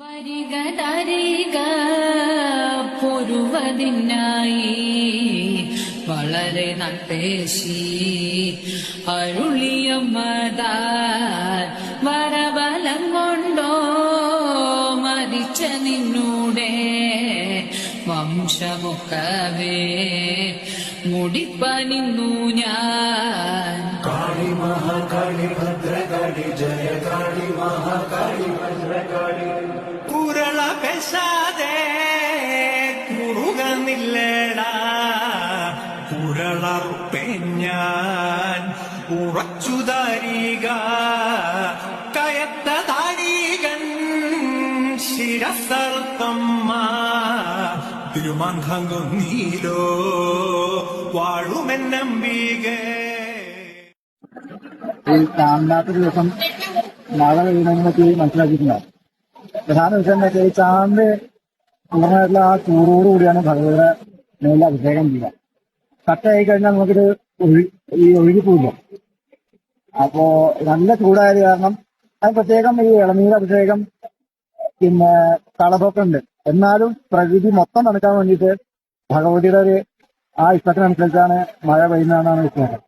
വരിക തരിക പൊരുവതിനായി വളരെ നട്ടേശി അരുളിയമ്മതാൽ വരബലം കൊണ്ടോ മരിച്ച നിന്നൂടെ വംശമൊക്കവേ മുടിപ്പനിന്നു ഞാൻ. കാളി മഹാകാളി ഭദ്രകാളി ജയ കാളി മഹാകാളി ഭദ്രകാളി. കുരള പെശാതെ കുറുകന്നില്ലേടാ കുരളറുപ്പെഞ്ഞാൻ ഉറച്ചുതാരിക കയത്ത താരീകൻ ശിരസർത്തമ്മ തിരുമാങ്കം നീലോ വാഴുമെന്നമ്പികേ. ഈ ചാന്താത്ത ദിവസം മഴ പെയ്യുന്നതിനൊക്കെ മനസ്സിലാക്കിയിട്ടുണ്ടാവും. പ്രധാന വിഷയം എന്താ വെച്ചാൽ ഈ ചാന്ത് പൂർണ്ണമായിട്ടുള്ള ആ ചൂടോടുകൂടിയാണ് ഭഗവതിയുടെ മേലെ അഭിഷേകം ചെയ്യുക. കട്ടയായി കഴിഞ്ഞാൽ നമുക്കിത് ഒഴുകിപ്പോയില്ല. അപ്പോ നല്ല ചൂടായത് കാരണം അത് പ്രത്യേകം ഈ ഇളനീർ അഭിഷേകം പിന്നെ കളഭമൊക്കെ ഉണ്ട്. എന്നാലും പ്രകൃതി മൊത്തം നടക്കാൻ വേണ്ടിയിട്ട് ഭഗവതിയുടെ ആ ഇഷ്ടത്തിനനുസരിച്ചാണ് മഴ പെയ്യുന്നതെന്നാണ് വിശ്വാസം.